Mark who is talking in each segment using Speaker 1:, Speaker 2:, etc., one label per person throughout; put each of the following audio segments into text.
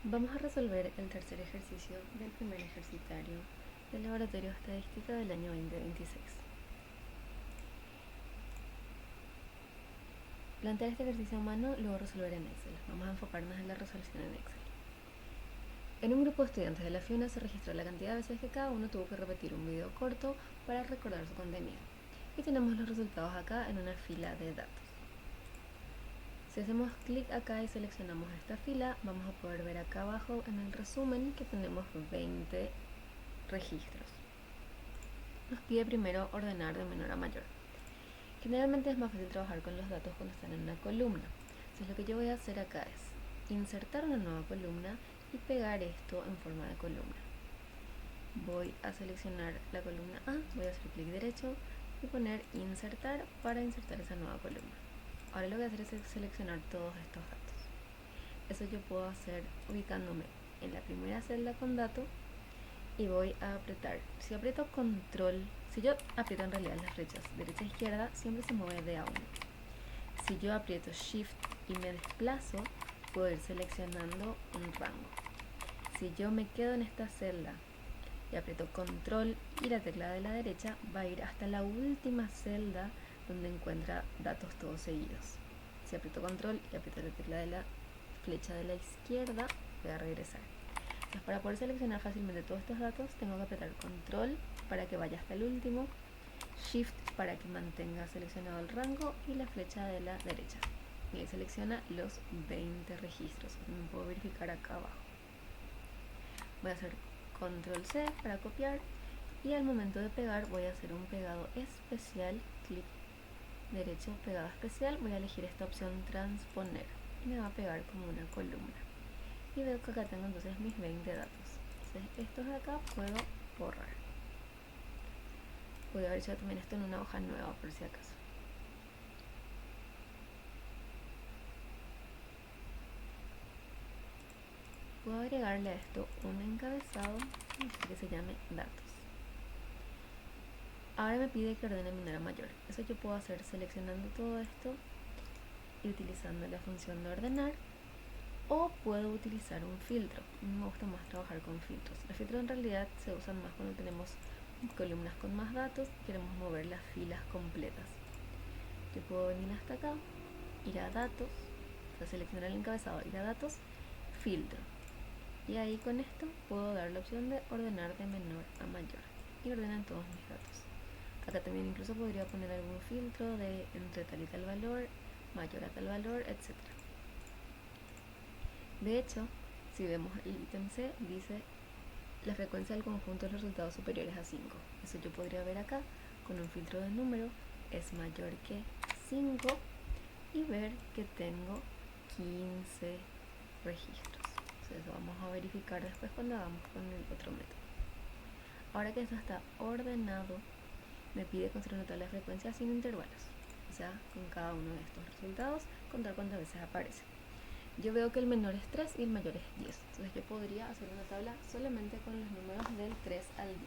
Speaker 1: Vamos a resolver el tercer ejercicio del primer ejercitario del Laboratorio de Estadística del año 2026. Plantear este ejercicio a mano, luego resolver en Excel. Vamos a enfocarnos en la resolución en Excel. En un grupo de estudiantes de la FIUNA se registró la cantidad de veces que cada uno tuvo que repetir un video corto para recordar su contenido. Y tenemos los resultados acá en una fila de datos. Si hacemos clic acá y seleccionamos esta fila, vamos a poder ver acá abajo en el resumen que tenemos 20 registros. Nos pide primero ordenar de menor a mayor. Generalmente es más fácil trabajar con los datos cuando están en una columna. Entonces lo que yo voy a hacer acá es insertar una nueva columna y pegar esto en forma de columna. Voy a seleccionar la columna A, voy a hacer clic derecho y poner insertar para insertar esa nueva columna. Ahora lo que voy a hacer es seleccionar todos estos datos. Eso yo puedo hacer ubicándome en la primera celda con dato y voy a apretar. Si aprieto control, si yo aprieto en realidad las flechas derecha e izquierda, siempre se mueve de a uno. Si yo aprieto shift y me desplazo, puedo ir seleccionando un rango. Si yo me quedo en esta celda y aprieto control y la tecla de la derecha, va a ir hasta la última celda donde encuentra datos todos seguidos. Si aprieto control y aprieto la tecla de la flecha de la izquierda, voy a regresar. Entonces, para poder seleccionar fácilmente todos estos datos, tengo que apretar control para que vaya hasta el último, shift para que mantenga seleccionado el rango y la flecha de la derecha. Y ahí selecciona los 20 registros. También puedo verificar acá abajo. Voy a hacer control C para copiar y al momento de pegar voy a hacer un pegado especial, clic derecho, pegado especial, voy a elegir esta opción transponer y me va a pegar como una columna. Y veo que acá tengo entonces mis 20 datos. Entonces estos de acá puedo borrar. Voy a haber hecho también esto en una hoja nueva por si acaso. Puedo agregarle a esto un encabezado que se llame datos. Ahora me pide que ordene menor a mayor. Eso yo puedo hacer seleccionando todo esto y utilizando la función de ordenar, o puedo utilizar un filtro. Me gusta más trabajar con filtros. Los filtros en realidad se usan más cuando tenemos columnas con más datos y queremos mover las filas completas. Yo puedo venir hasta acá, ir a datos, o sea, seleccionar el encabezado, ir a datos, filtro. Y ahí con esto puedo dar la opción de ordenar de menor a mayor y ordenan todos mis datos. Acá también incluso podría poner algún filtro de entre tal y tal valor, mayor a tal valor, etc. De hecho, si vemos el ítem C, dice la frecuencia del conjunto de los resultados superiores a 5. Eso yo podría ver acá con un filtro de número, es mayor que 5 y ver que tengo 15 registros. Entonces lo vamos a verificar después cuando hagamos con el otro método. Ahora que esto está ordenado, me pide construir una tabla de frecuencia sin intervalos. O sea, con cada uno de estos resultados, contar cuántas veces aparece. Yo veo que el menor es 3 y el mayor es 10. Entonces yo podría hacer una tabla solamente con los números del 3 al 10.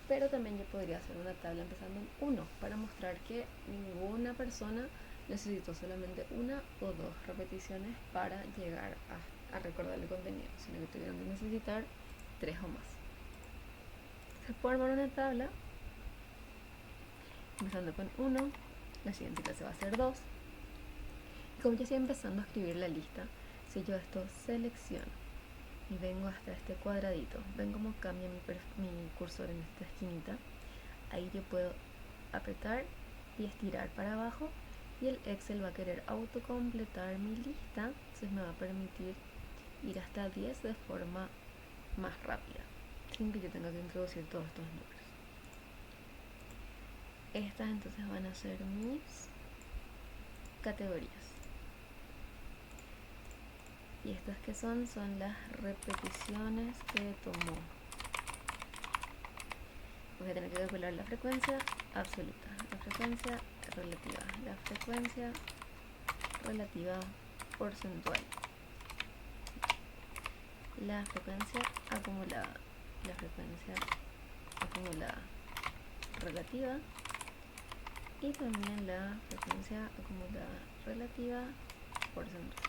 Speaker 1: Pero también yo podría hacer una tabla empezando en 1 para mostrar que ninguna persona necesitó solamente una o dos repeticiones para llegar a recordar el contenido, sino que tuvieron que necesitar 3 o más. Entonces puedo armar una tabla empezando con 1, la siguiente clase va a ser 2. Y como yo estoy empezando a escribir la lista, si yo esto selecciono y vengo hasta este cuadradito, ven cómo cambia mi cursor en esta esquinita, ahí yo puedo apretar y estirar para abajo y el Excel va a querer autocompletar mi lista, entonces me va a permitir ir hasta 10 de forma más rápida, sin que yo tenga que introducir todos estos números. Estas entonces van a ser mis categorías. Y estas que son las repeticiones que tomó. Voy a tener que calcular la frecuencia absoluta, la frecuencia relativa, la frecuencia relativa porcentual, la frecuencia acumulada, la frecuencia acumulada relativa y también la frecuencia acumulada relativa porcentual.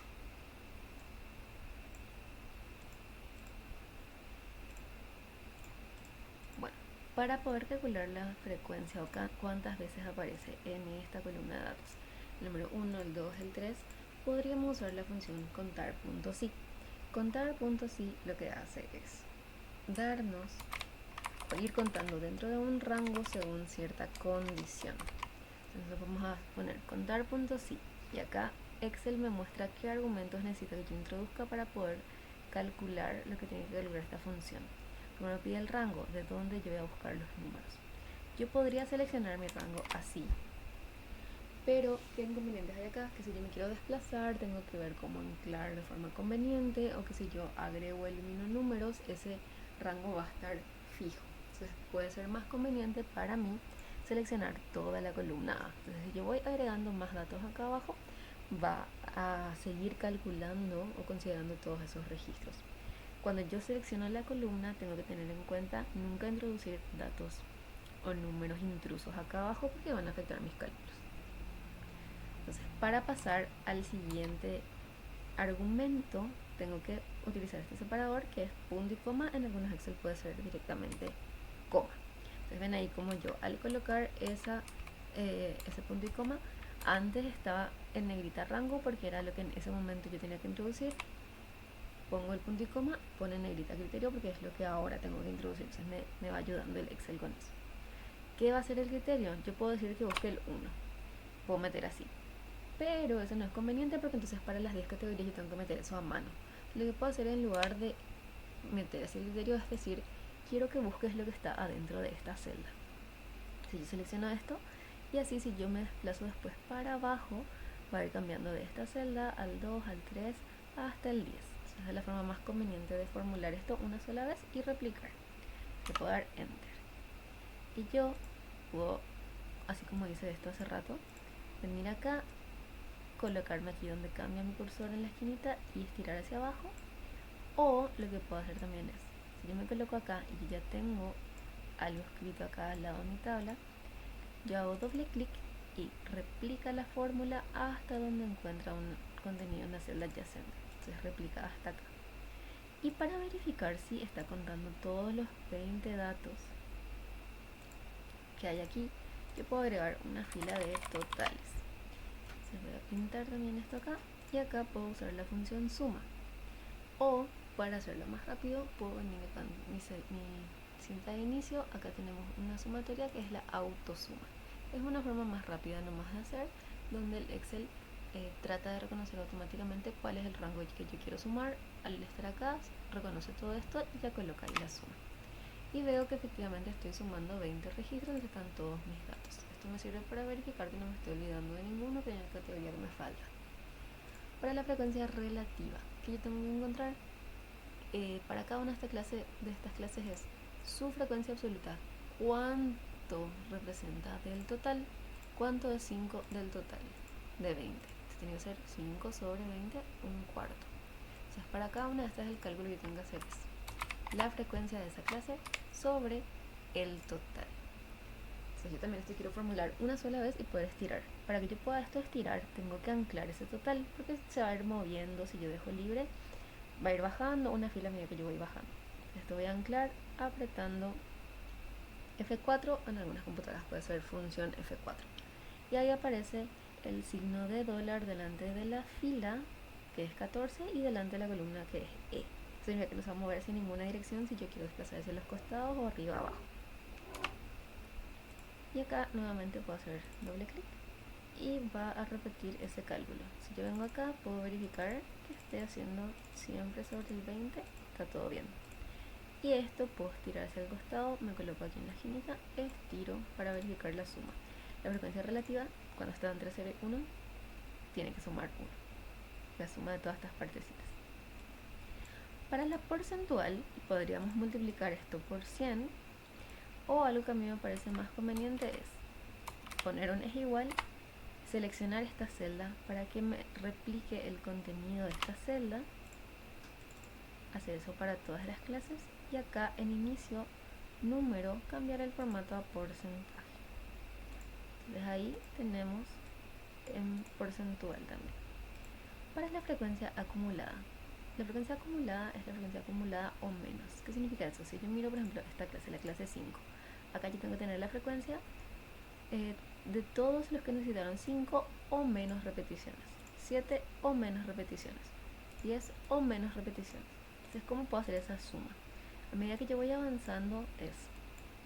Speaker 1: Para poder calcular la frecuencia o cuántas veces aparece en esta columna de datos, el número 1, el 2, el 3, podríamos usar la función contar.si. Contar.si lo que hace es darnos o ir contando dentro de un rango según cierta condición. Entonces vamos a poner contar.si y acá Excel me muestra qué argumentos necesito que yo introduzca para poder calcular lo que tiene que calcular esta función. Primero me pide el rango de donde yo voy a buscar los números. Yo podría seleccionar mi rango así, pero ¿qué inconvenientes hay acá? Que si yo me quiero desplazar, tengo que ver cómo anclar de forma conveniente, o que si yo agrego o elimino números, ese rango va a estar fijo. Entonces puede ser más conveniente para mí seleccionar toda la columna A. Entonces si yo voy agregando más datos acá abajo, va a seguir calculando o considerando todos esos registros. Cuando yo selecciono la columna, tengo que tener en cuenta nunca introducir datos o números intrusos acá abajo porque van a afectar mis cálculos. Entonces, para pasar al siguiente argumento, tengo que utilizar este separador que es punto y coma. En algunos Excel puede ser directamente coma. Entonces ven ahí como yo al colocar ese punto y coma, antes estaba en negrita rango porque era lo que en ese momento yo tenía que introducir. Pongo el punto y coma, pone en negrita criterio porque es lo que ahora tengo que introducir. Entonces me va ayudando el Excel con eso. ¿Qué va a ser el criterio? Yo puedo decir que busque el 1. Puedo meter así. Pero eso no es conveniente porque entonces para las 10 categorías yo tengo que meter eso a mano. Lo que puedo hacer en lugar de meter ese criterio es decir, quiero que busques lo que está adentro de esta celda. Si yo selecciono esto y así si yo me desplazo después para abajo, va a ir cambiando de esta celda al 2, al 3, hasta el 10. Esa es la forma más conveniente de formular esto una sola vez y replicar. Le puedo dar Enter. Y yo puedo, así como hice esto hace rato, venir acá, colocarme aquí donde cambia mi cursor en la esquinita y estirar hacia abajo. O lo que puedo hacer también es, si yo me coloco acá y yo ya tengo algo escrito acá al lado de mi tabla, yo hago doble clic y replica la fórmula hasta donde encuentra un contenido en la celda adyacente. Entonces replica hasta acá. Y para verificar si está contando todos los 20 datos que hay aquí, yo puedo agregar una fila de totales. Entonces voy a pintar también esto acá y acá puedo usar la función suma. O para hacerlo más rápido puedo venir acá en mi cinta de inicio. Acá tenemos una sumatoria que es la autosuma. Es una forma más rápida nomás de hacer, donde el Excel trata de reconocer automáticamente cuál es el rango que yo quiero sumar. Al estar acá reconoce todo esto y ya coloca ahí la suma. Y veo que efectivamente estoy sumando 20 registros donde están todos mis datos. Esto me sirve para verificar que no me estoy olvidando de ninguno, que hay una categoría que me falta. Para la frecuencia relativa, que yo tengo que encontrar para cada una de estas clases es su frecuencia absoluta, cuánto representa del total, cuánto es 5 del total de 20. Esto tiene que ser 5 sobre 20, un cuarto. Entonces para cada una de estas el cálculo que tengo que hacer es la frecuencia de esa clase sobre el total. Entonces yo también esto quiero formular una sola vez y poder estirar. Para que yo pueda esto estirar tengo que anclar ese total porque se va a ir moviendo. Si yo dejo libre va a ir bajando una fila a medida que yo voy bajando. Esto voy a anclar apretando F4. En algunas computadoras puede ser función F4 y ahí aparece el signo de dólar delante de la fila que es 14 y delante de la columna que es E. Eso significa que no se va a mover sin ninguna dirección si yo quiero desplazar hacia los costados o arriba o abajo. Y acá nuevamente puedo hacer doble clic y va a repetir ese cálculo. Si yo vengo acá puedo verificar que esté haciendo siempre sobre el 20, está todo bien. Y esto puedo estirar hacia el costado, me coloco aquí en la esquinita, estiro para verificar la suma. La frecuencia relativa, cuando está entre 0 y 1, tiene que sumar 1. La suma de todas estas partecitas. Para la porcentual, podríamos multiplicar esto por 100, o algo que a mí me parece más conveniente es poner un eje igual, seleccionar esta celda para que me replique el contenido de esta celda, hacer eso para todas las clases y acá en inicio número cambiar el formato a porcentaje. Entonces ahí tenemos en porcentual también. Para la frecuencia acumulada, la frecuencia acumulada es la frecuencia acumulada o menos. ¿Qué significa eso? Si yo miro por ejemplo esta clase, la clase 5, acá yo tengo que tener la frecuencia de todos los que necesitaron 5 o menos repeticiones, 7 o menos repeticiones, 10 o menos repeticiones. Entonces, ¿cómo puedo hacer esa suma? A medida que yo voy avanzando es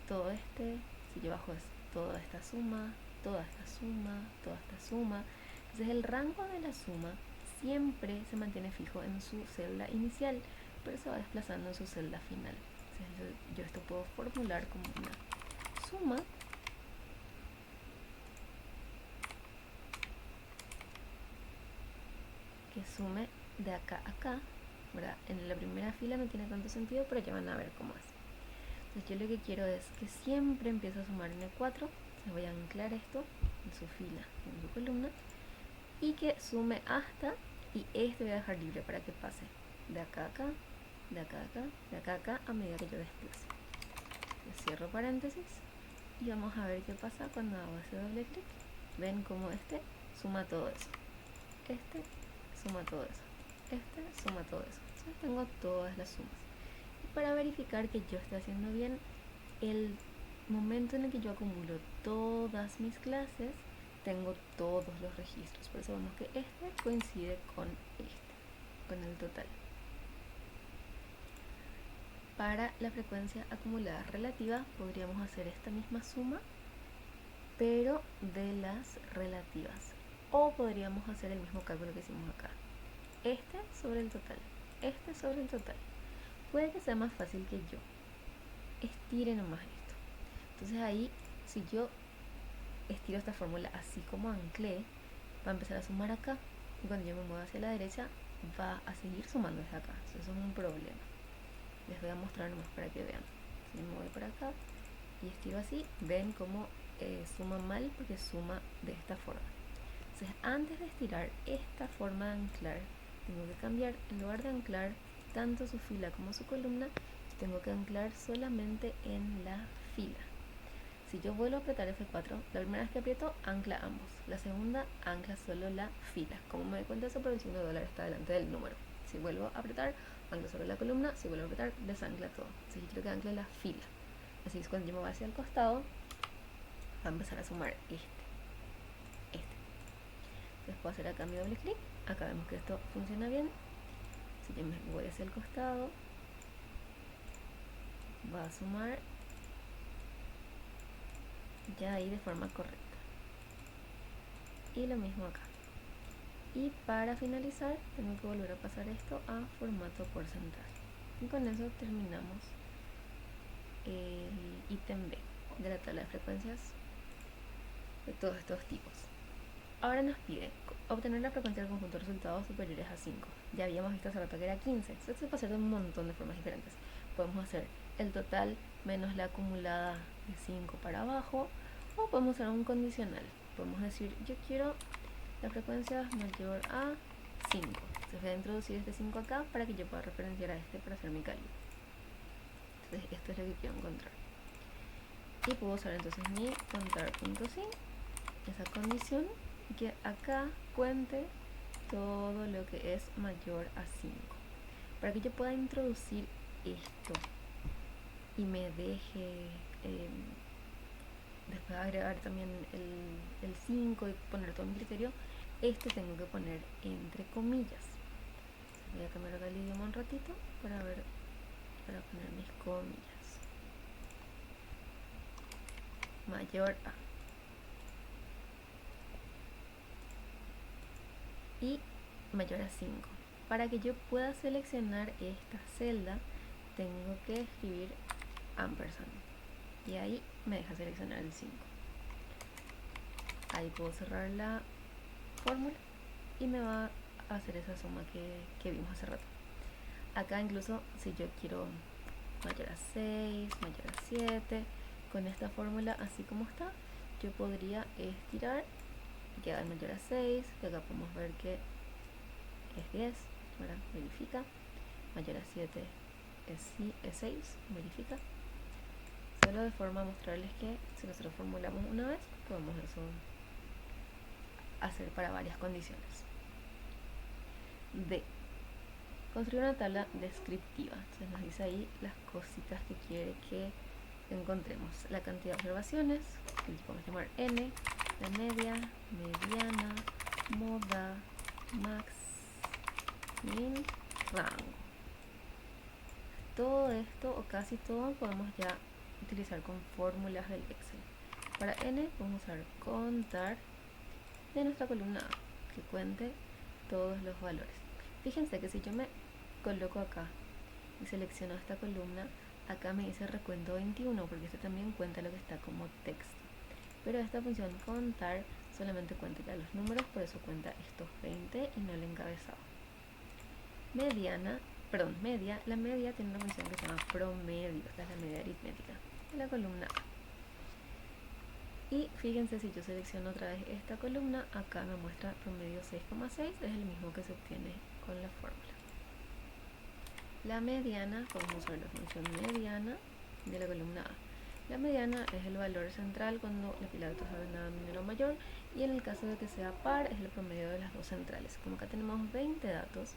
Speaker 1: todo si yo bajo es toda esta suma, toda esta suma, toda esta suma. Entonces el rango de la suma siempre se mantiene fijo en su celda inicial, pero se va desplazando en su celda final. Entonces yo esto puedo formular como una suma que sume de acá a acá, ¿verdad? En la primera fila no tiene tanto sentido, pero ya van a ver cómo es. Entonces yo lo que quiero es que siempre empiece a sumar en el 4, se voy a anclar esto en su fila, en su columna, y que sume hasta, y este voy a dejar libre para que pase de acá a acá, de acá a acá, de acá a acá, a medida que yo desplace. Le cierro paréntesis y vamos a ver qué pasa cuando hago ese doble clic. Ven cómo este suma todo eso, este suma todo eso, este suma todo eso. Entonces tengo todas las sumas. Y para verificar que yo esté haciendo bien, el momento en el que yo acumulo todas mis clases, tengo todos los registros. Por eso vemos que este coincide con con el total. Para la frecuencia acumulada relativa podríamos hacer esta misma suma, pero de las relativas. O podríamos hacer el mismo cálculo que hicimos acá. Este sobre el total, este sobre el total. Puede que sea más fácil que yo estire nomás esto. Entonces ahí, si yo estiro esta fórmula así como anclé, va a empezar a sumar acá. Y cuando yo me muevo hacia la derecha, va a seguir sumando desde acá. Entonces eso es un problema. Les voy a mostrar nomás para que vean. Si me voy para acá y estiro así, ven cómo suma mal porque suma de esta forma. Entonces antes de estirar esta forma de anclar, tengo que cambiar, en lugar de anclar tanto su fila como su columna, tengo que anclar solamente en la fila. Si yo vuelvo a apretar F4, la primera vez que aprieto, ancla ambos. La segunda, ancla solo la fila. Como me doy cuenta de eso, porque el signo de dólar está delante del número. Si vuelvo a apretar, ancla solo la columna. Si vuelvo a apretar, desancla todo. Así que quiero que ancle la fila. Así es cuando yo me voy hacia el costado, va a empezar a sumar este. Entonces puedo hacer acá mi doble clic. Acá vemos que esto funciona bien. Si yo me voy hacia el costado, va a sumar ya ahí de forma correcta. Y lo mismo acá. Y para finalizar, tengo que volver a pasar esto a formato porcentaje. Y con eso terminamos el ítem B de la tabla de frecuencias de todos estos tipos. Ahora nos pide obtener la frecuencia del conjunto de resultados superiores a 5. Ya habíamos visto hace rato que era 15. Esto se puede hacer de un montón de formas diferentes. Podemos hacer el total menos la acumulada de 5 para abajo, o podemos hacer un condicional. Podemos decir, yo quiero la frecuencia mayor a 5. Entonces voy a introducir este 5 acá para que yo pueda referenciar a este para hacer mi cálculo. Entonces esto es lo que quiero encontrar. Y puedo usar entonces mi contar.sin, esa condición, y que acá cuente todo lo que es mayor a 5. Para que yo pueda introducir esto y me deje después agregar también el 5 y poner todo mi criterio, este tengo que poner entre comillas. Voy a cambiar acá el idioma un ratito para poner mis comillas. Mayor a. Y mayor a 5. Para que yo pueda seleccionar esta celda, tengo que escribir ampersand. Y ahí me deja seleccionar el 5. Ahí puedo cerrar la fórmula y me va a hacer esa suma que vimos hace rato. Acá incluso si yo quiero mayor a 6, mayor a 7, con esta fórmula así como está, yo podría estirar y quedar mayor a 6, que acá podemos ver que es 10, ¿verdad? Verifica. Mayor a 7 es 6, verifica. Solo de forma a mostrarles que si nosotros formulamos una vez, podemos eso hacer para varias condiciones. D. Construir una tabla descriptiva. Entonces nos dice ahí las cositas que quiere que encontremos la cantidad de observaciones, que podemos llamar n, la media, mediana, moda, max, min, rango. Todo esto, o casi todo, podemos ya utilizar con fórmulas del Excel. Para n vamos a usar contar de nuestra columna A, que cuente todos los valores. Fíjense que si yo me coloco acá y selecciono esta columna, acá me dice recuento 21, porque esto también cuenta lo que está como texto. Pero esta función contar solamente cuenta ya los números, por eso cuenta estos 20 y no el encabezado. Media, la media tiene una función que se llama promedio, esta es la media aritmética de la columna A. Y fíjense, si yo selecciono otra vez esta columna, acá me muestra promedio 6,6, es el mismo que se obtiene con la fórmula. La mediana, podemos usar la función mediana de la columna A. La mediana es el valor central cuando la pila de datos es ordenada menor o mayor, y en el caso de que sea par es el promedio de las dos centrales. Como acá tenemos 20 datos,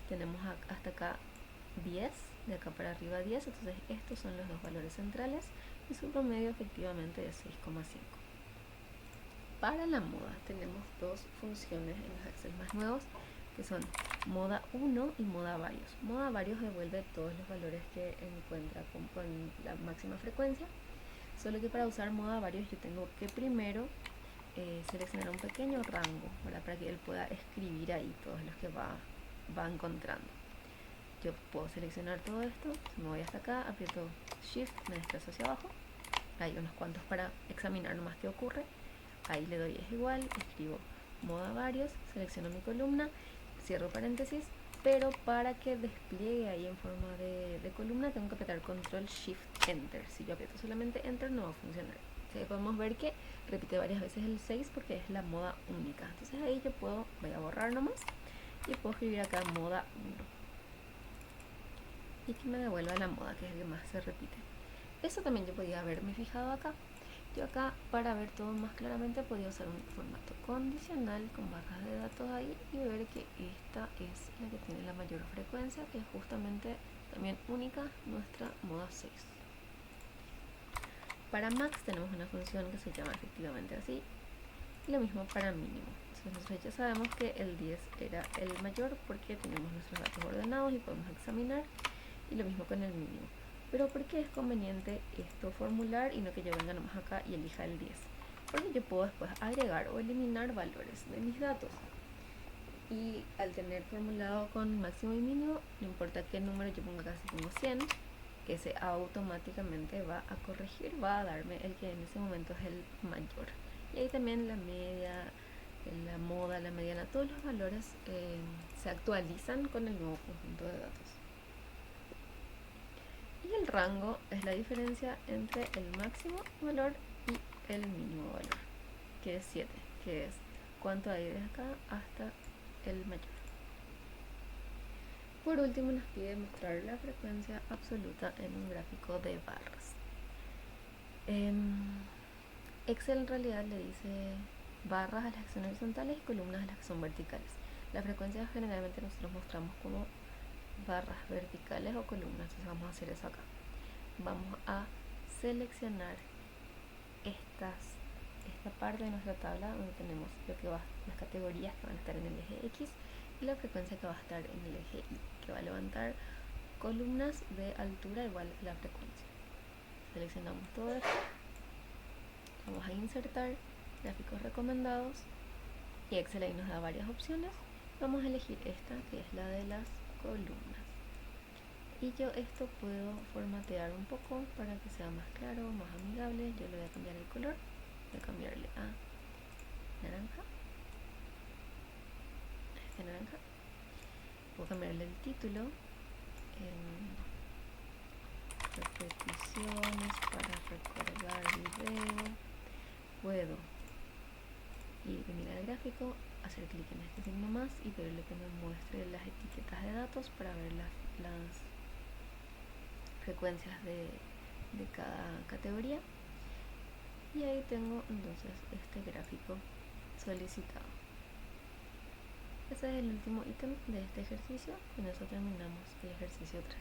Speaker 1: tenemos hasta acá 10, de acá para arriba 10, entonces estos son los dos valores centrales y su promedio efectivamente es 6,5. Para la moda tenemos dos funciones en los Excel más nuevos, que son moda 1 y moda varios. Moda varios devuelve todos los valores que encuentra con la máxima frecuencia, solo que para usar moda varios yo tengo que primero seleccionar un pequeño rango, ¿verdad? Para que él pueda escribir ahí todos los que va encontrando. Yo puedo seleccionar todo esto, me voy hasta acá, aprieto Shift, me desplazo hacia abajo, hay unos cuantos para examinar nomás qué ocurre, ahí le doy es igual, escribo moda varios, selecciono mi columna, cierro paréntesis, pero para que despliegue ahí en forma de columna tengo que apretar Control Shift Enter. Si yo aprieto solamente Enter no va a funcionar. Entonces podemos ver que repite varias veces el 6 porque es la moda única. Entonces ahí yo voy a borrar nomás y puedo escribir acá moda 1 y que me devuelva la moda, que es el que más se repite. Eso también yo podía haberme fijado acá. Yo acá, para ver todo más claramente, podía usar un formato condicional con barras de datos ahí y ver que esta es la que tiene la mayor frecuencia, que es justamente también única, nuestra moda 6. Para max tenemos una función que se llama efectivamente así, y lo mismo para mínimo. Entonces ya sabemos que el 10 era el mayor porque tenemos nuestros datos ordenados y podemos examinar, y lo mismo con el mínimo. Pero ¿por qué es conveniente esto formular y no que yo venga nomás acá y elija el 10? Porque yo puedo después agregar o eliminar valores de mis datos. Y al tener formulado con máximo y mínimo, no importa qué número yo ponga acá, si pongo 100, ese automáticamente va a corregir, va a darme el que en ese momento es el mayor. Y ahí también la media, la moda, la mediana, todos los valores se actualizan con el nuevo conjunto de datos. Y el rango es la diferencia entre el máximo valor y el mínimo valor, que es 7, que es cuánto hay desde acá hasta el mayor. Por último nos pide mostrar la frecuencia absoluta en un gráfico de barras. Excel en realidad le dice barras a las que son horizontales y columnas a las que son verticales. La frecuencia generalmente nosotros mostramos como barras verticales o columnas, entonces vamos a hacer eso acá. Vamos a seleccionar esta parte de nuestra tabla donde tenemos las categorías que van a estar en el eje X y la frecuencia que va a estar en el eje Y, que va a levantar columnas de altura igual a la frecuencia. Seleccionamos todo esto, vamos a insertar gráficos recomendados y Excel ahí nos da varias opciones. Vamos a elegir esta, que es la de las columnas. Y yo esto puedo formatear un poco para que sea más claro, más amigable. Yo le voy a cambiar el color, voy a cambiarle a naranja, naranja. Puedo cambiarle el título en repeticiones para recordar video. Puedo venir al gráfico, hacer clic en este signo más y pedirle que me muestre las etiquetas de datos para ver las frecuencias de cada categoría. Y ahí tengo entonces este gráfico solicitado. Ese es el último ítem de este ejercicio. Con eso terminamos el ejercicio 3.